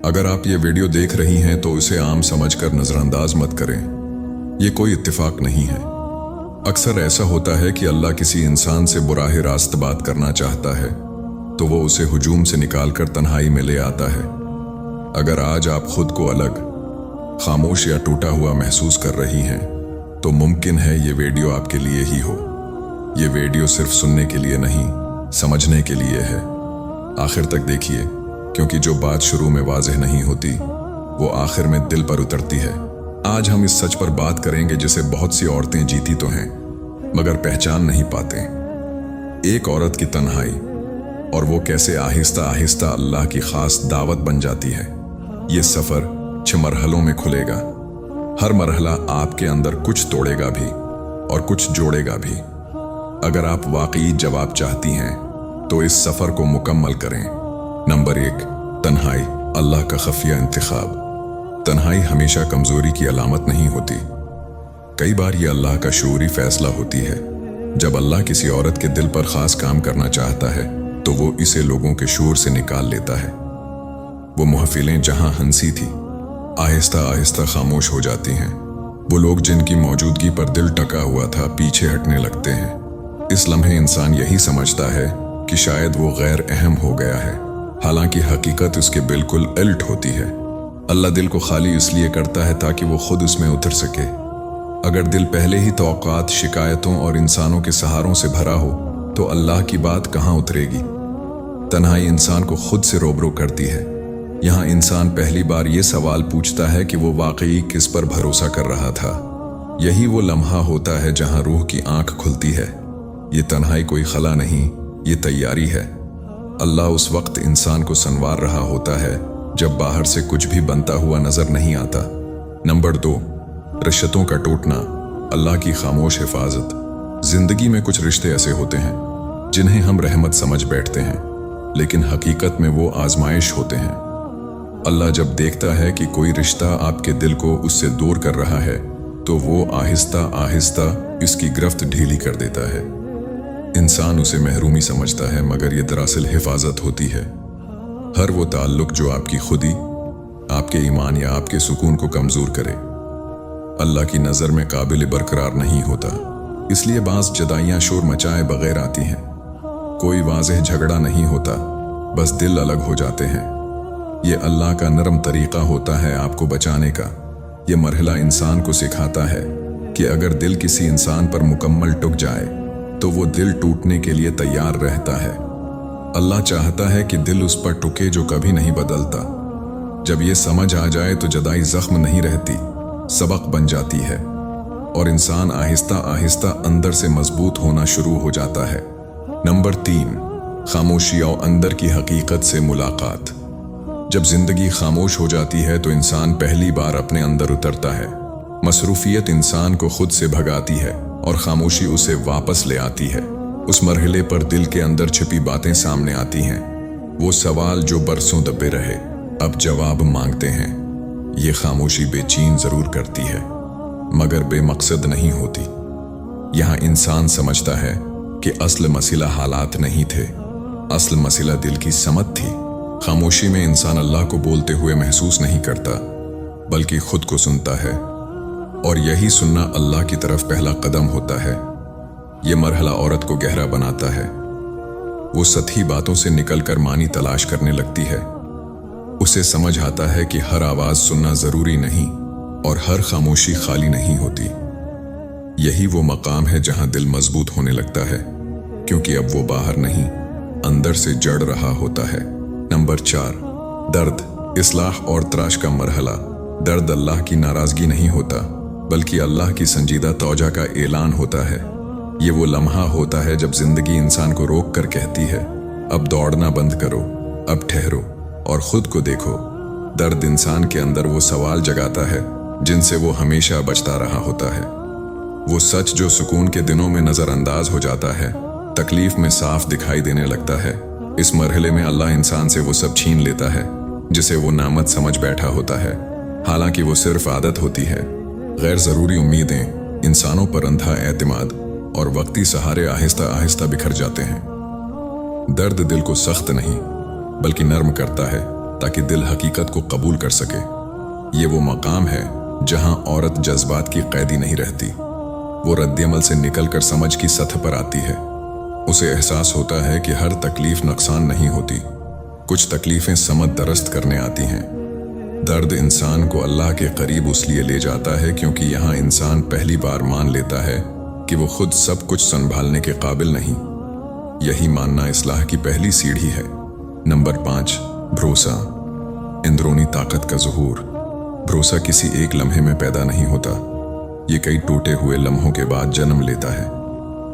अगर आप ये वीडियो देख रही हैं तो उसे आम समझकर नजरअंदाज मत करें। ये कोई इत्तेफाक नहीं है। अक्सर ऐसा होता है कि अल्लाह किसी इंसान से बुराह रास्त बात करना चाहता है तो वो उसे हुजूम से निकालकर तन्हाई में ले आता है। अगर आज आप खुद को अलग, खामोश या टूटा हुआ महसूस कर रही हैं तो मुमकिन है ये वीडियो आपके लिए ही हो। ये वीडियो सिर्फ सुनने के लिए नहीं, समझने के लिए है। आखिर तक देखिए, क्योंकि जो बात शुरू में वाज़ेह नहीं होती वो आखिर में दिल पर उतरती है। आज हम इस सच पर बात करेंगे जिसे बहुत सी औरतें जीती तो हैं मगर पहचान नहीं पाते। एक औरत की तन्हाई और वो कैसे आहिस्ता आहिस्ता अल्लाह की खास दावत बन जाती है। ये सफ़र 6 मरहलों में खुलेगा। हर मरहला आपके अंदर कुछ तोड़ेगा भी और कुछ जोड़ेगा भी। अगर आप वाकई जवाब चाहती हैं तो इस सफ़र को मुकम्मल करें। नंबर 1, तन्हाई, अल्लाह का खफिया इंतखाब। तन्हाई हमेशा कमजोरी की अलामत नहीं होती। कई बार ये अल्लाह का शऊरी फैसला होती है। जब अल्लाह किसी औरत के दिल पर खास काम करना चाहता है तो वो इसे लोगों के शोर से निकाल लेता है। वो महफिलें जहां हंसी थी आहिस्ता आहिस्ता खामोश हो जाती हैं। वो लोग जिनकी मौजूदगी पर दिल टका हुआ था पीछे हटने लगते हैं। इस लम्हे इंसान यही समझता है कि शायद वो गैर अहम हो गया है, हालांकि हकीकत उसके बिल्कुल उल्ट होती है। अल्लाह दिल को खाली इसलिए करता है ताकि वो खुद उसमें उतर सके। अगर दिल पहले ही तौक़ात, शिकायतों और इंसानों के सहारों से भरा हो तो अल्लाह की बात कहाँ उतरेगी। तन्हाई इंसान को खुद से रोबरू करती है। यहाँ इंसान पहली बार ये सवाल पूछता है कि वो वाकई किस पर भरोसा कर रहा था। यही वो लम्हा होता है जहाँ रूह की आंख खुलती है। ये तन्हाई कोई खला नहीं, ये तैयारी है। अल्लाह उस वक्त इंसान को संवार रहा होता है जब बाहर से कुछ भी बनता हुआ नजर नहीं आता। नंबर 2, रिश्तों का टूटना, अल्लाह की खामोश हिफाजत। जिंदगी में कुछ रिश्ते ऐसे होते हैं जिन्हें हम रहमत समझ बैठते हैं, लेकिन हकीकत में वो आजमाइश होते हैं। अल्लाह जब देखता है कि कोई रिश्ता आपके दिल को उससे दूर कर रहा है तो वो आहिस्ता आहिस्ता इसकी गिरफ्त ढीली कर देता है। इंसान उसे महरूमी समझता है मगर ये दरअसल हिफाजत होती है। हर वो ताल्लुक जो आपकी खुदी, आपके ईमान या आपके सुकून को कमजोर करे, अल्लाह की नज़र में काबिल बरकरार नहीं होता। इसलिए बाज़ जदाइयाँ शोर मचाए बगैर आती हैं। कोई वाज़ेह झगड़ा नहीं होता, बस दिल अलग हो जाते हैं। ये अल्लाह का नरम तरीक़ा होता है आपको बचाने का। ये मरहला इंसान को सिखाता है कि अगर दिल किसी इंसान पर मुकम्मल टूट जाए तो वो दिल टूटने के लिए तैयार रहता है। अल्लाह चाहता है कि दिल उस पर टुके जो कभी नहीं बदलता। जब ये समझ आ जाए तो जदाई जख्म नहीं रहती, सबक बन जाती है और इंसान आहिस्ता आहिस्ता अंदर से मजबूत होना शुरू हो जाता है। नंबर 3, खामोशी और अंदर की हकीकत से मुलाकात। जब जिंदगी खामोश हो जाती है तो इंसान पहली बार अपने अंदर उतरता है। मसरूफियत इंसान को खुद से भगाती है और खामोशी उसे वापस ले आती है। उस मरहले पर दिल के अंदर छिपी बातें सामने आती हैं। वो सवाल जो बरसों दबे रहे अब जवाब मांगते हैं। ये खामोशी बेचैन जरूर करती है मगर बेमकसद नहीं होती। यहाँ इंसान समझता है कि असल मसला हालात नहीं थे, असल मसला दिल की समत थी। खामोशी में इंसान अल्लाह को बोलते हुए महसूस नहीं करता बल्कि खुद को सुनता है, और यही सुनना अल्लाह की तरफ पहला कदम होता है। ये मरहला औरत को गहरा बनाता है। वो सतही बातों से निकलकर मानी तलाश करने लगती है। उसे समझ आता है कि हर आवाज सुनना जरूरी नहीं और हर खामोशी खाली नहीं होती। यही वो मकाम है जहां दिल मजबूत होने लगता है, क्योंकि अब वो बाहर नहीं अंदर से जड़ रहा होता है। नंबर 4, दर्द, इस्लाह और तराश का मरहला। दर्द अल्लाह की नाराजगी नहीं होता बल्कि अल्लाह की संजीदा तौजा का ऐलान होता है। ये वो लम्हा होता है जब जिंदगी इंसान को रोक कर कहती है अब दौड़ना बंद करो, अब ठहरो और खुद को देखो। दर्द इंसान के अंदर वो सवाल जगाता है जिनसे वो हमेशा बचता रहा होता है। वो सच जो सुकून के दिनों में नजरअंदाज हो जाता है, तकलीफ में साफ दिखाई देने लगता है। इस मरहले में अल्लाह इंसान से वो सब छीन लेता है जिसे वो नामत समझ बैठा होता है, हालांकि वो सिर्फ आदत होती है। गैर जरूरी उम्मीदें, इंसानों पर अंधा एतमाद और वक्ती सहारे आहिस्ता आहिस्ता बिखर जाते हैं। दर्द दिल को सख्त नहीं बल्कि नर्म करता है। ताकि दिल हकीकत को कबूल कर सके। ये वो मकाम है जहां औरत जज्बात की कैदी नहीं रहती। वो रद्द-ए-अमल से निकलकर समझ की सतह पर आती है। उसे एहसास होता है कि हर तकलीफ नुकसान नहीं होती, कुछ तकलीफें समझ दरस्त करने आती हैं। दर्द इंसान को अल्लाह के करीब उसलिए ले जाता है क्योंकि यहाँ इंसान पहली बार मान लेता है कि वो खुद सब कुछ संभालने के काबिल नहीं। यही मानना इस्लाह की पहली सीढ़ी है। नंबर 5, भरोसा, अंदरूनी ताकत का ज़ुहूर। भरोसा किसी एक लम्हे में पैदा नहीं होता, ये कई टूटे हुए लम्हों के बाद जन्म लेता है।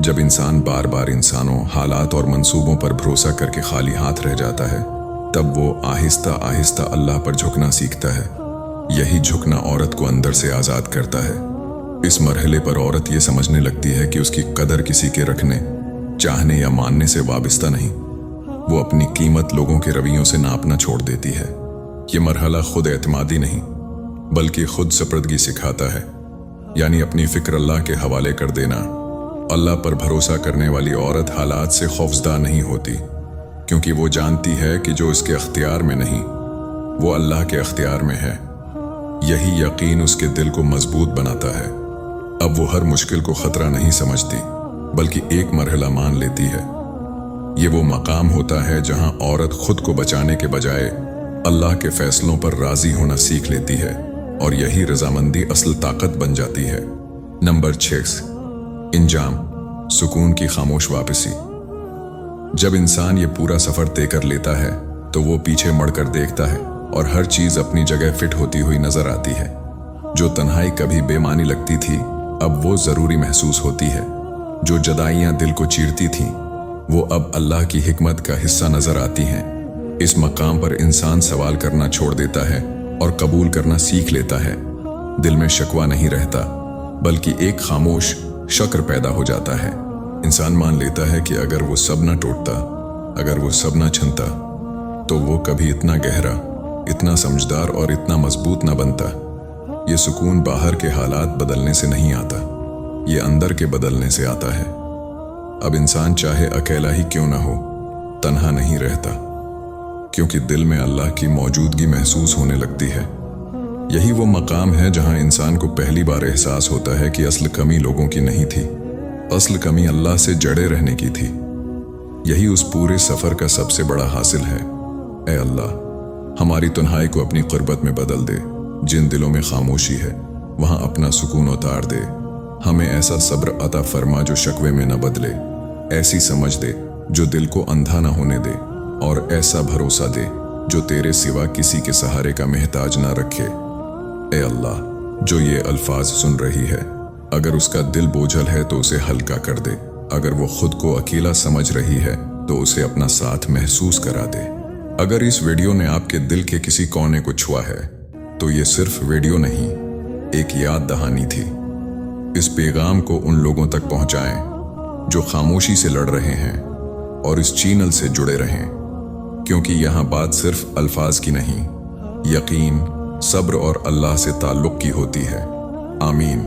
जब इंसान बार बार इंसानों, हालात और मंसूबों पर भरोसा करके खाली हाथ रह जाता है, तब वो आहिस्ता आहिस्ता अल्लाह पर झुकना सीखता है। यही झुकना औरत को अंदर से आज़ाद करता है। इस मरहले पर औरत ये समझने लगती है कि उसकी कदर किसी के रखने, चाहने या मानने से वाबिस्ता नहीं। वो अपनी कीमत लोगों के रवैयों से नापना छोड़ देती है। ये मरहला खुद एतमादी नहीं बल्कि खुद सपर्दगी सिखाता है, यानी अपनी फिक्र अल्लाह के हवाले कर देना। अल्लाह पर भरोसा करने वाली औरत हालात से खौफजदा नहीं होती, क्योंकि वो जानती है कि जो उसके अख्तियार में नहीं वो अल्लाह के अख्तियार में है। यही यकीन उसके दिल को मजबूत बनाता है। अब वो हर मुश्किल को खतरा नहीं समझती बल्कि एक मरहला मान लेती है। ये वो मकाम होता है जहां औरत खुद को बचाने के बजाय अल्लाह के फैसलों पर राजी होना सीख लेती है, और यही रजामंदी असल ताकत बन जाती है। नंबर 6, इंजाम, सुकून की खामोश वापसी। जब इंसान ये पूरा सफर तय कर लेता है तो वो पीछे मुड़कर देखता है और हर चीज अपनी जगह फिट होती हुई नजर आती है। जो तन्हाई कभी बेमानी लगती थी अब वो जरूरी महसूस होती है। जो जदाइयां दिल को चीरती थीं वो अब अल्लाह की हिकमत का हिस्सा नजर आती हैं। इस मकाम पर इंसान सवाल करना छोड़ देता है और कबूल करना सीख लेता है। दिल में शकवा नहीं रहता बल्कि एक खामोश शक्र पैदा हो जाता है। इंसान मान लेता है कि अगर वो सब न टूटता, अगर वो सब न छनता, तो वो कभी इतना गहरा, इतना समझदार और इतना मजबूत न बनता। ये सुकून बाहर के हालात बदलने से नहीं आता, ये अंदर के बदलने से आता है। अब इंसान चाहे अकेला ही क्यों ना हो, तन्हा नहीं रहता, क्योंकि दिल में अल्लाह की मौजूदगी महसूस होने लगती है। यही वो मकाम है जहां इंसान को पहली बार एहसास होता है कि असल कमी लोगों की नहीं थी, असल कमी अल्लाह से जड़े रहने की थी। यही उस पूरे सफर का सबसे बड़ा हासिल है। ऐ अल्लाह, हमारी तन्हाई को अपनी कुर्बत में बदल दे। जिन दिलों में खामोशी है वहां अपना सुकून उतार दे। हमें ऐसा सब्र अता फरमा जो शकवे में न बदले, ऐसी समझ दे जो दिल को अंधा न होने दे, और ऐसा भरोसा दे जो तेरे सिवा किसी के सहारे का महताज न रखे। ए अल्लाह, जो ये अल्फाज सुन रही है, अगर उसका दिल बोझल है तो उसे हल्का कर दे। अगर वो खुद को अकेला समझ रही है तो उसे अपना साथ महसूस करा दे। अगर इस वीडियो ने आपके दिल के किसी कोने को छुआ है तो ये सिर्फ वीडियो नहीं, एक याद दहानी थी। इस पैगाम को उन लोगों तक पहुंचाएं जो खामोशी से लड़ रहे हैं, और इस चैनल से जुड़े रहें, क्योंकि यहाँ बात सिर्फ अल्फाज की नहीं, यकीन, सब्र और अल्लाह से ताल्लुक़ की होती है। आमीन।